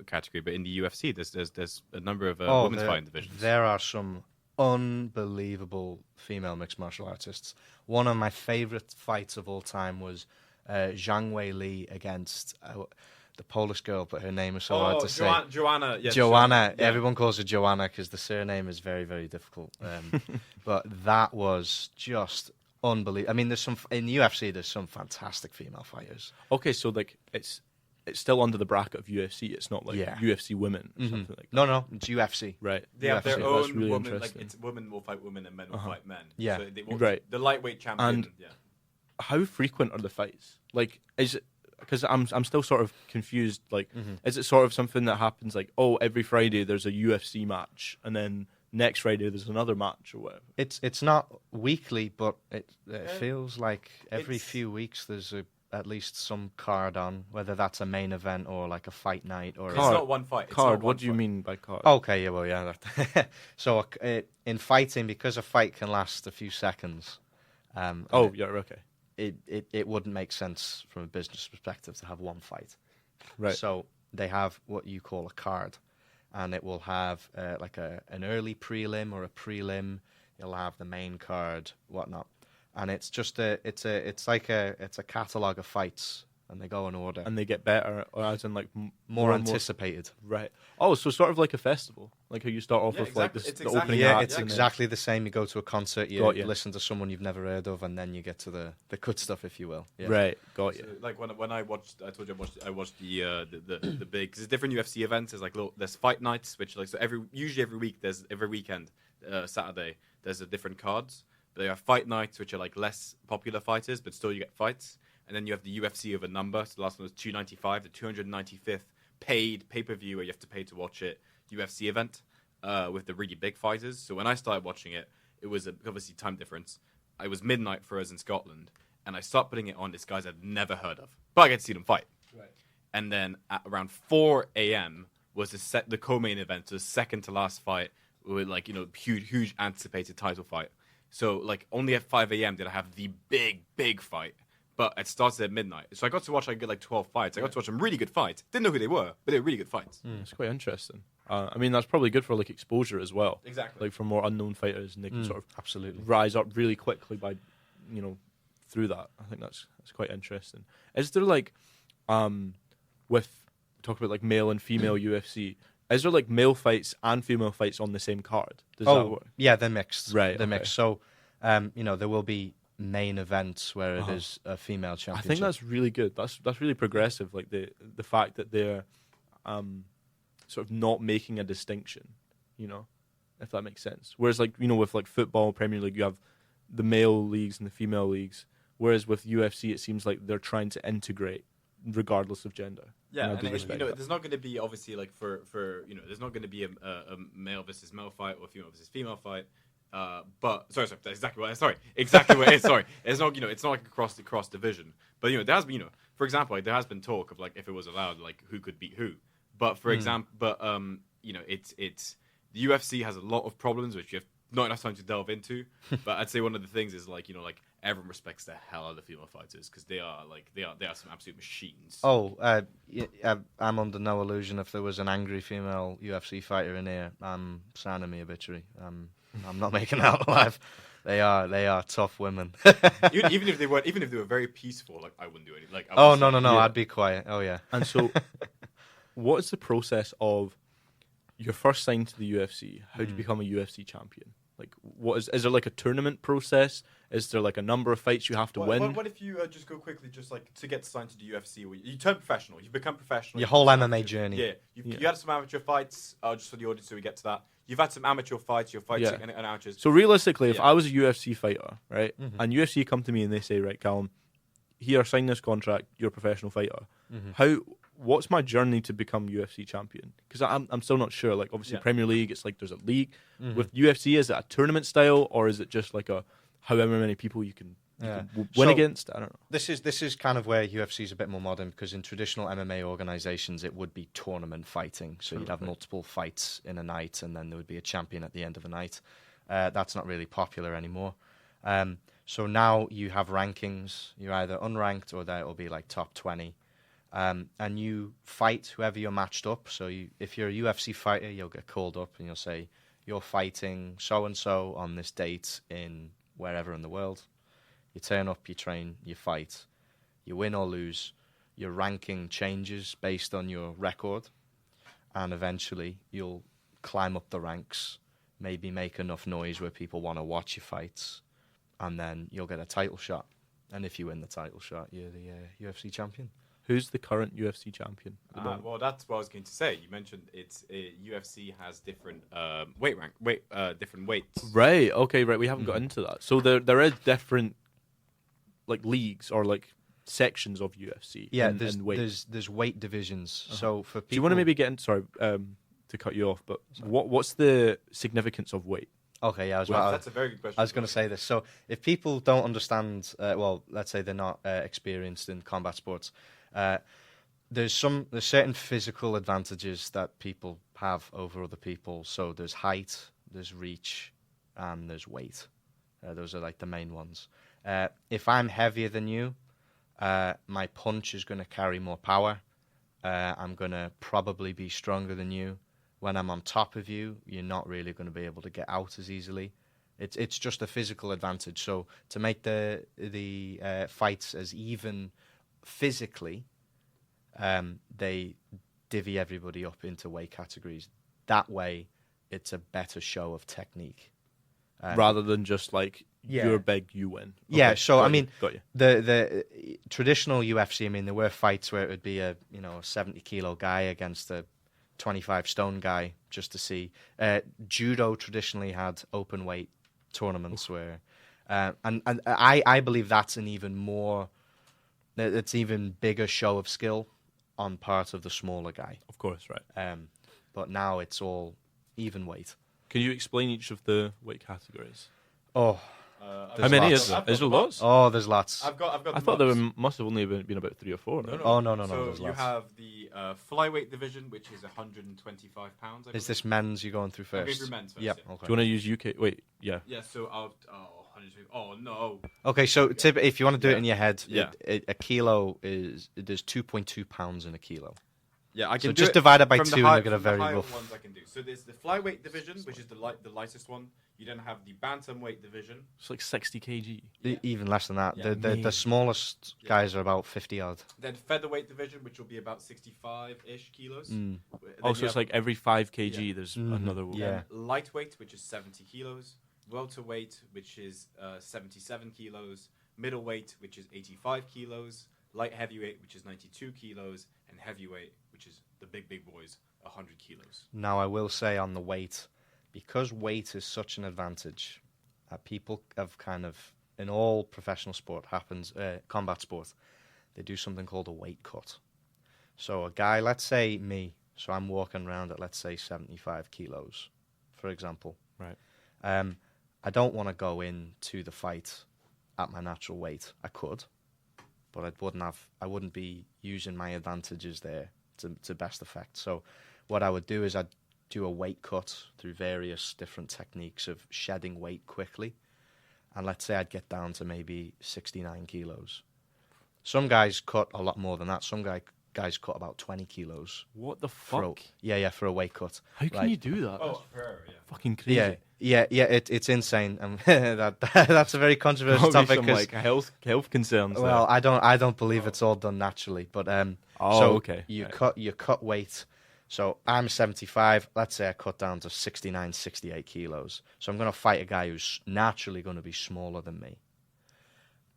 category, but in the UFC there's a number of women's fighting divisions. There are some unbelievable female mixed martial artists. One of my favorite fights of all time was Zhang Wei Li against the Polish girl, but her name is so hard to say. Joanna. Yes, Joanna. Yeah. Everyone calls her Joanna because the surname is very, very difficult. But that was just unbelievable. I mean, there's some in the UFC. There's some fantastic female fighters. Okay, so like it's still under the bracket of UFC. It's not like Yeah. UFC women or something like that. No, it's UFC. Right. They have their UFC, that's own really women. Like interesting. it's women will fight women and men will fight men. Yeah. So they will, Right. The lightweight champion. And- How frequent are the fights? Like, is it? Because I'm still sort of confused. Like, is it sort of something that happens like, oh, every Friday there's a UFC match, and then next Friday there's another match or whatever? It's not weekly, but it feels like every It's- few weeks there's at least some card on, whether that's a main event or like a fight night or. It's Card. not one fight. It's Card. not What one do you fight. mean by card? Okay, yeah, well, yeah. So in fighting, because a fight can last a few seconds. yeah. Okay. It wouldn't make sense from a business perspective to have one fight. Right. So they have what you call a card, and it will have like an early prelim or a prelim. You'll have the main card, whatnot, and it's just it's a catalog of fights, and they go in order. And they get better, or as in like More and anticipated. Right. Oh, so sort of like a festival, like how you start off Yeah, with like exactly. the It's exactly- opening Yeah, acts it's and then- exactly the same. You go to a concert, you Got you. listen to someone you've never heard of, and then you get to the good stuff, if you will. Yeah. Right. Got So, you. like when I watched, I told you I watched the big, because there's different UFC events. There's like there's fight nights, which like so usually every week every weekend, Saturday there's a different cards. But they have fight nights, which are like less popular fighters, but still you get fights. And then you have the UFC of a number. So the last one was 295, the 295th paid pay-per-view where you have to pay to watch it. UFC event with the really big fighters. So when I started watching it, it was obviously time difference. It was midnight for us in Scotland, and I started putting it on. This guys I'd never heard of, but I get to see them fight. Right. And then at around 4 a.m. was the co-main event, so the second to last fight with like huge anticipated title fight. So like only at 5 a.m. did I have the big fight. But it started at midnight. So I got to watch like 12 fights. I got to watch some really good fights. Didn't know who they were, but they were really good fights. It's quite interesting. I mean, that's probably good for like exposure as well. Exactly. Like for more unknown fighters, and they can sort of Absolutely. rise up really quickly by, through that. I think that's quite interesting. Is there like, talk about like male and female UFC? Is there like male fights and female fights on the same card? Does that work? yeah, they're mixed. Right, They're okay. mixed. So, there will be main events where it is a female I championship. think that's really good. That's really progressive. Like the fact that they're sort of not making a distinction, if that makes sense. Whereas like with like football, Premier League, you have the male leagues and the female leagues. Whereas with UFC, it seems like they're trying to integrate regardless of gender. Yeah, I and do respect that. there's not going to be obviously like for there's not going to be a male versus male fight or female versus female fight. But sorry, that's exactly what. Sorry, exactly what it is. Sorry, it's not it's not like across division. But there has been for example, like, there has been talk of like if it was allowed, like who could beat who. But for example, it's the UFC has a lot of problems which you have not enough time to delve into. But I'd say one of the things is like everyone respects the hell out of the female fighters because they are some absolute machines. Oh, I'm under no illusion. If there was an angry female UFC fighter in here, I'm signing me obituary. I'm not making out alive. They are tough women. even if they were very peaceful, like I wouldn't do anything. Like Oh no, I'd be quiet. Oh yeah. And so, what is the process of your first sign to the UFC? How do you become a UFC champion? Like, is there like a tournament process? Is there like a number of fights you have to win? What if you just go quickly, just like to get signed to the UFC? Where you turn professional, you become professional. Your whole MMA journey. Yeah, you had some amateur fights. Just for the audience, so we get to that. You've had some amateur fights. You're fighting and amateurs. So realistically, if Yeah. I was a UFC fighter, right, and UFC come to me and they say, right, Callum, here, sign this contract. You're a professional fighter. What's my journey to become UFC champion? Because I'm still not sure. Like obviously Premier League, it's like there's a league. With UFC, is it a tournament style or is it just like a however many people you can win So- against? I don't know. This is kind of where UFC is a bit more modern because in traditional MMA organizations it would be tournament fighting. So you'd have multiple fights in a night and then there would be a champion at the end of a night. That's not really popular anymore. So now you have rankings. You're either unranked or there will be like top 20. And you fight whoever you're matched up. So if you're a UFC fighter, you'll get called up and you'll say, you're fighting so-and-so on this date in wherever in the world. You turn up, you train, you fight. You win or lose. Your ranking changes based on your record. And eventually you'll climb up the ranks, maybe make enough noise where people want to watch your fights. And then you'll get a title shot. And if you win the title shot, you're the UFC champion. Who's the current UFC champion? at the moment? Well, that's what I was going to say. You mentioned UFC has different different weights. Right. Okay. Right. We haven't got into that. So there is different like leagues or like sections of UFC. Yeah, and weight. there's weight divisions. So for people, Do you want to maybe get in? Sorry, to cut you off, but what's the significance of weight? Okay, yeah, That's a very good question. I was going to say this. So if people don't understand, let's say they're not experienced in combat sports, there's certain physical advantages that people have over other people. So there's height, there's reach, and there's weight. Those are like the main ones. If I'm heavier than you, my punch is going to carry more power, I'm going to probably be stronger than you. When I'm on top of you, you're not really going to be able to get out as easily. It's just a physical advantage. So to make the fights as even physically, they divvy everybody up into weight categories. That way, it's a better show of technique. Rather than just like, Yeah. you're big, you win. Yeah, Okay, so got I you, mean, got you. the traditional UFC, I mean, there were fights where it would be a 70-kilo guy against a 25-stone guy just to see. Judo traditionally had open weight tournaments where, and I believe that's an even more, it's even bigger show of skill on part of the smaller guy. Of course, right. But now it's all even weight. Can you explain each of the weight categories? Oh, How many lots. is there? Is there lots? oh, there's lots. I've got. I thought there must have only been about 3 or 4. No, no. Oh, no, So there's you lots. have the flyweight division, which is 125 pounds. I Is believe. this men's you're going through I'll first? go through men's first, Yep. yeah. Okay. Do you want to use UK? Wait, yeah. Yeah. So I'll. Oh, 120. Oh no. Okay, so if you want to do it Yeah. in your head, Yeah. a kilo there's 2.2 pounds in a kilo. Yeah, I So can just divide it by 2 and you'll get a from the very higher rough. ones I can do. So there's the flyweight division, which is the lightest one. You then have the bantamweight division. It's like 60 kg. Even less than that. Yeah. The smallest Yeah. guys are about 50 odd. Then featherweight division, which will be about 65-ish kilos. Mm. Then Also, you it's have like every 5 kg, Yeah. there's Mhm. another one. Yeah. lightweight, which is 70 kilos. Welterweight, which is 77 kilos. Middleweight, which is 85 kilos. Light heavyweight, which is 92 kilos. And heavyweight, which is the big boys, 100 kilos. Now, I will say on the weight, because weight is such an advantage, people have kind of, in all professional sport happens, combat sport, they do something called a weight cut. So a guy, let's say me, so I'm walking around at, let's say, 75 kilos, for example. Right. I don't want to go into the fight at my natural weight. I could, but I wouldn't be using my advantages there to best effect. So what I would do is I'd do a weight cut through various different techniques of shedding weight quickly. And let's say I'd get down to maybe 69 kilos. Some guys cut a lot more than that. Some guys cut about 20 kilos. What the For fuck? for a weight cut. How can Right. you do that? Oh, per hour, yeah. Fucking crazy. Yeah. It's insane. That's a very controversial Probably topic. some 'Cause- like health concerns. well, there. I don't believe it's all done naturally, but Oh, so okay. you Right. cut weight. So I'm 75. Let's say I cut down to 69, 68 kilos. So I'm going to fight a guy who's naturally going to be smaller than me.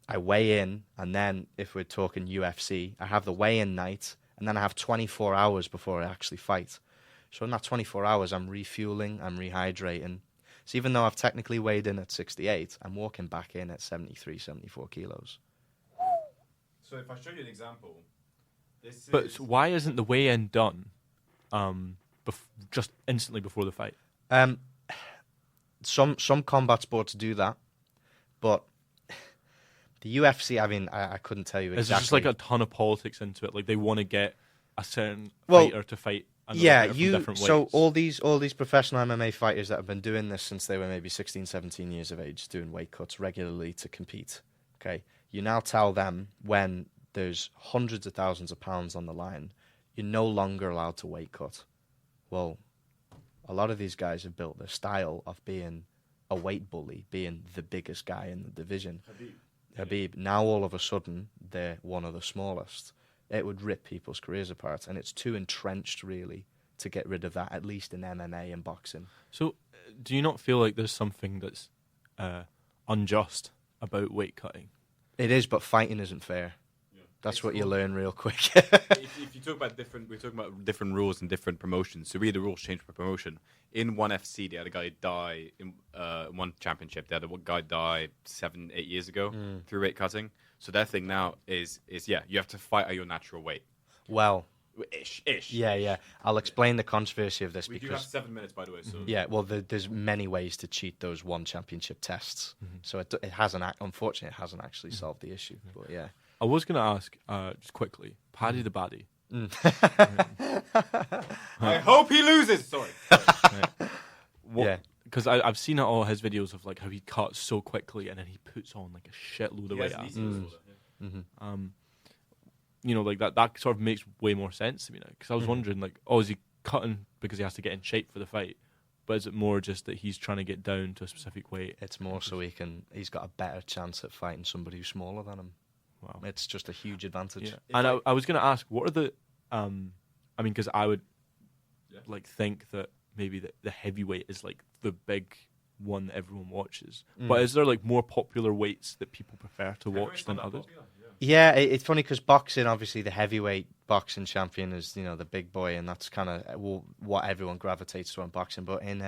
I weigh in, and then if we're talking UFC, I have the weigh-in night, and then I have 24 hours before I actually fight. So in that 24 hours, I'm refueling, I'm rehydrating. So even though I've technically weighed in at 68, I'm walking back in at 73, 74 kilos. So if I show you an example, this But is... why isn't the weigh-in done just instantly before the fight? Some combat sports do that, but the UFC, I mean, I couldn't tell you Is exactly. there just like a ton of politics into it? Like they want to get a certain Well, fighter to fight another Yeah, fighter from different so weights? all these professional MMA fighters that have been doing this since they were maybe 16, 17 years of age, doing weight cuts regularly to compete. Okay, you now tell them when there's hundreds of thousands of pounds on the line, you're no longer allowed to weight cut. Well, a lot of these guys have built their style of being a weight bully, being the biggest guy in the division. Habib. Now all of a sudden they're one of the smallest. It would rip people's careers apart, and it's too entrenched really to get rid of that, at least in MMA and boxing. So, do you not feel like there's something that's unjust about weight cutting? It is, but fighting isn't fair. Yeah. That's It's what you all- learn real quick. if you talk about we're talking about different rules and different promotions. So really, the rules change per promotion. In one FC, they had a guy die in one championship. They had a guy die 7-8 years ago through weight cutting. So their thing now is you have to fight at your natural weight. Well, Ish. yeah. I'll explain the controversy of this We do have because 7 minutes, by the way. So yeah, well, there's many ways to cheat those one championship tests. So it hasn't, unfortunately, it hasn't actually solved the issue. But yeah. I was going to ask, just quickly, Paddy the Baddie. I hope he loses. Sorry. Yeah. Because I've seen all his videos of like how he cuts so quickly and then he puts on like a shitload of weight. Yes, after. like that sort of makes way more sense to me now. Because I was wondering, like, is he cutting because he has to get in shape for the fight? But is it more just that he's trying to get down to a specific weight? It's more so he's got a better chance at fighting somebody who's smaller than him. Wow. It's just a huge advantage. Yeah. And I was going to ask, what are the, because I would like think that maybe the heavyweight is like the big one that everyone watches. But is there like more popular weights that people prefer to watch than others? Yeah, it's funny because boxing, obviously, the heavyweight boxing champion is the big boy, and that's kind of what everyone gravitates to in boxing. But in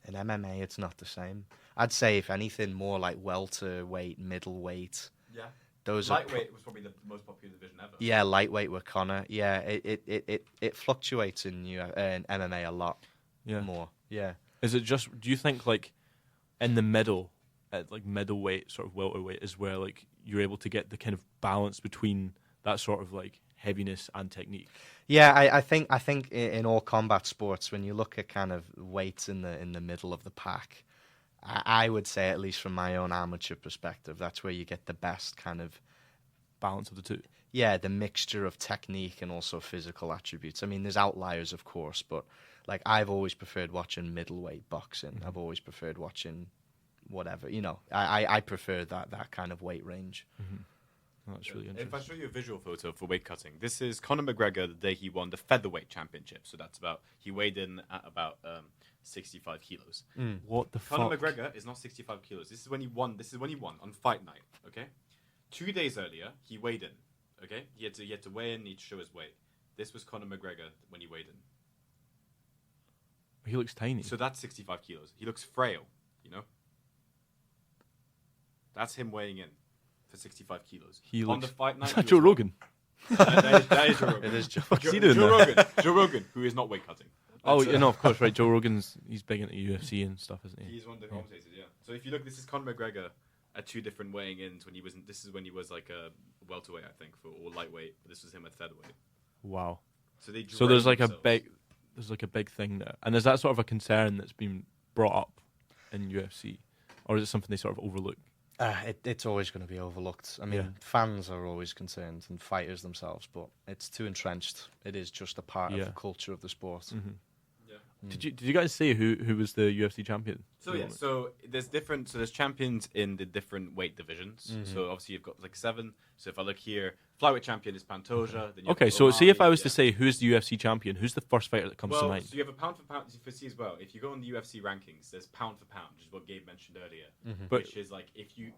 MMA, it's not the same. I'd say, if anything, more like welterweight, middleweight. Yeah. Those lightweight was probably the most popular division ever. Yeah, lightweight with Conor. Yeah, it fluctuates in MMA a lot more. Yeah. Is it just? Do you think like in the middle, at like middleweight, sort of welterweight, is where like you're able to get the kind of balance between that sort of like heaviness and technique? Yeah, I think in all combat sports, when you look at kind of weights in the middle of the pack, I would say, at least from my own amateur perspective, that's where you get the best kind of balance of the two. Yeah, the mixture of technique and also physical attributes. I mean, there's outliers, of course, but like I've always preferred watching middleweight boxing. I've always preferred watching whatever. I prefer that kind of weight range. That's really interesting. If I show you a visual photo for weight cutting, this is Conor McGregor the day he won the featherweight championship. So he weighed in at about 65 kilos. What the fuck? Conor McGregor is not 65 kilos. This is when he won on fight night. Okay, 2 days earlier he weighed in. Okay, he had to weigh in. He had to show his weight. This was Conor McGregor when he weighed in. He looks tiny. So that's 65 kilos. He looks frail. That's him weighing in for 65 kilos. On the fight night. Is that Joe Rogan? That is Joe Rogan. It is Joe. What's he doing there? Joe Rogan, who is not weight cutting. Of course, right. Joe Rogan's he's big into UFC and stuff, isn't he? He's one of the commentators, yeah. So if you look, this is Conor McGregor at two different weighing ins when he was. This is when he was like a welterweight, I think, or lightweight. But this was him at featherweight. Wow. So there's like a big thing there, and is that sort of a concern that's been brought up in UFC, or is it something they sort of overlook? It's always going to be overlooked. I mean, fans are always concerned, and fighters themselves, but it's too entrenched. It is just a part of the culture of the sport. Did you guys say who was the UFC champion? So there's champions in the different weight divisions. So obviously you've got like 7. So if I look here, flyweight champion is Pantoja. Then Okay, so see if I was to say who's the UFC champion, who's the first fighter that comes to mind? So you have a pound for pound. You see as well. If you go on the UFC rankings, there's pound for pound, which is what Gabe mentioned earlier. Which is like if you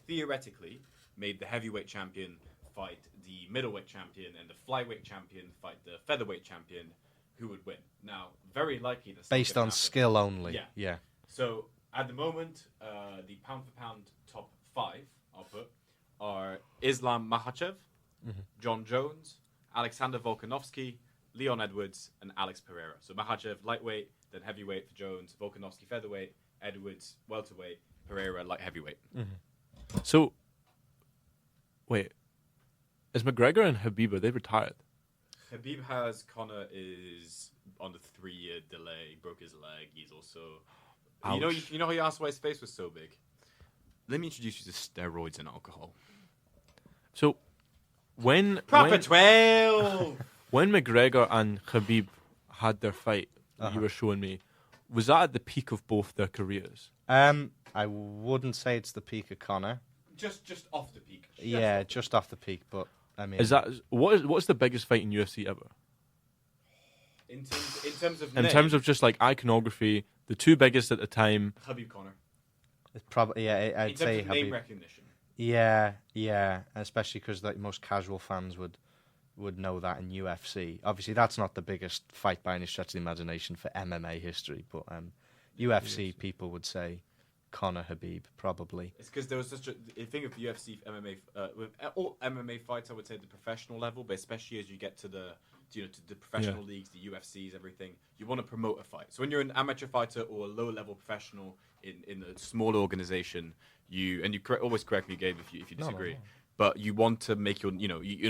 theoretically made the heavyweight champion fight the middleweight champion and the flyweight champion fight the featherweight champion, who would win? Now, very likely that's based on skill only. Yeah. So at the moment, the pound for pound top 5 I'll put are Islam Makhachev, John Jones, Alexander Volkanovski, Leon Edwards, and Alex Pereira. So Makhachev lightweight, then heavyweight for Jones, Volkanovski featherweight, Edwards welterweight, Pereira light heavyweight. So, wait, is McGregor and Khabib, are they retired? Khabib has. Conor is on the 3-year delay. He broke his leg. He's also. Ouch. You know how you asked why his face was so big? Let me introduce you to steroids and alcohol. So, when 12. When McGregor and Khabib had their fight that you were showing me, was that at the peak of both their careers? I wouldn't say it's the peak of Conor. Just off the peak. Just off the peak, but I mean, what's the biggest fight in UFC ever? In terms of in terms of just like iconography, the two biggest at the time. Khabib Conor. It's probably I'd say in terms of name recognition. Yeah, especially because like most casual fans would know that in UFC. Obviously, that's not the biggest fight by any stretch of the imagination for MMA history, but UFC people would say Conor Khabib probably. It's because there was such a thing of UFC MMA with all MMA fights. I would say the professional level, but especially as you get to the to the professional leagues, the UFCs, everything, you want to promote a fight. So when you're an amateur fighter or a low level professional in a small organization, always correct me, Gabe, if you disagree. No. But you want to make you're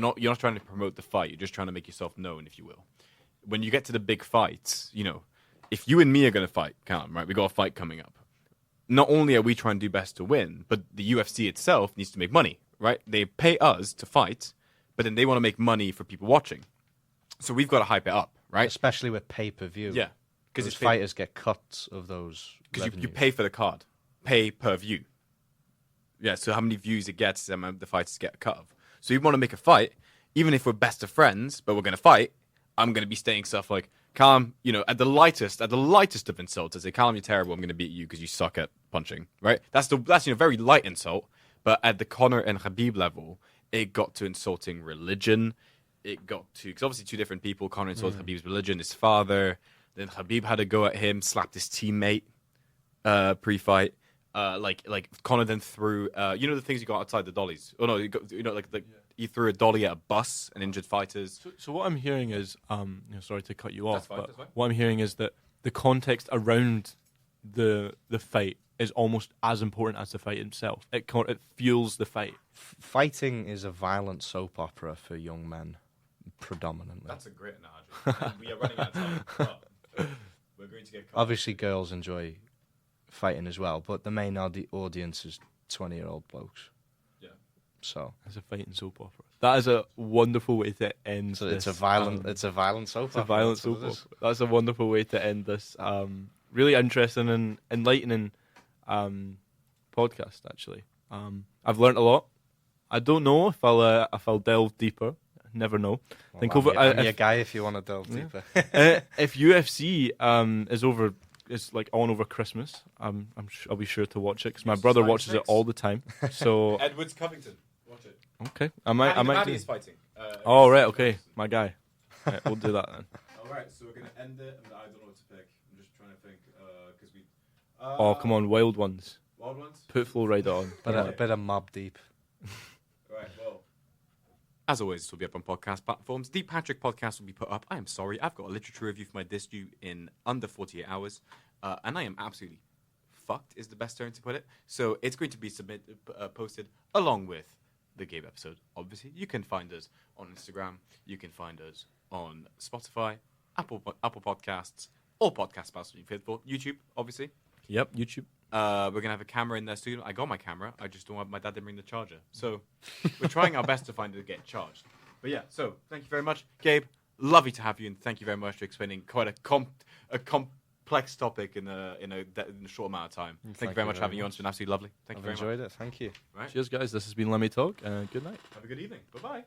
not trying to promote the fight. You're just trying to make yourself known, if you will. When you get to the big fights, if you and me are going to fight, Callum, right? We got a fight coming up. Not only are we trying to do best to win, but the UFC itself needs to make money, right? They pay us to fight but then they want to make money for people watching. So we've got to hype it up, right? Especially with pay-per-view. Yeah. Because fighters get cuts of those. Because you pay for the card. Pay per view. Yeah, so how many views it gets, the amount the fighters get a cut of. So you want to make a fight, even if we're best of friends, but we're going to fight, I'm going to be saying stuff like, Callum, at the lightest of insults, I say, Callum, you're terrible, I'm going to beat you because you suck at punching, right? That's very light insult, but at the Conor and Khabib level, it got to insulting religion. It got to, because obviously two different people, Conor insulted Khabib's religion, his father, then Khabib had a go at him, slapped his teammate pre-fight. Like Conor then threw, the things you got outside the dollies. Oh no, he threw a dolly at a bus and injured fighters. So what I'm hearing is, sorry to cut you off, That's but fine. what I'm hearing is that the context around the fight is almost as important as the fight itself. It fuels the fight. Fighting is a violent soap opera for young men, predominantly. That's a great analogy. We are running out of time. But we're going to get Obviously, girls enjoy fighting as well, but the main audience is 20-year-old blokes. Yeah. So It's a fighting soap opera. That is a wonderful way to end. it's this, a violent soap It's a opera. violent That's what soap it opera. is. That's a wonderful way to end this. Really interesting and enlightening podcast. Actually, I've learnt a lot. I don't know if I'll delve deeper. Never know. Well, I'm your guy if you want to delve deeper. If UFC is like on over Christmas, I'll be sure to watch it because my brother watches it all the time. So Edwards Covington. Watch it. okay, I might. Maddie is fighting. Oh right, okay, my guy. Right, we'll do that then. All right, so we're going to end it, and I don't know what to pick. I'm just trying to think, because we... Oh come on, Wild Ones. Wild Ones? Put Flow Rider on. A bit of Mob Deep. All right, well... As always, this will be up on podcast platforms. Deep Patrick podcast will be put up. I am sorry, I've got a literature review for my disc due in under 48 hours, and I am absolutely fucked, is the best term to put it. So it's going to be posted along with the Gabe episode, obviously. You can find us on Instagram. You can find us on Spotify, Apple Podcasts, all podcast platforms you've heard for. YouTube, obviously. Yep, YouTube. We're going to have a camera in there soon. I got my camera. I just don't want my dad to bring the charger. So we're trying our best to find it to get charged. But yeah, so thank you very much. Gabe, lovely to have you. And thank you very much for explaining quite a complex topic in a short amount of time. Thank you very much for having you on. It's been absolutely lovely. Thank you very much. I've enjoyed it. Thank you. Right. Cheers, guys. This has been Let Me Talk. Good night. Have a good evening. Bye-bye.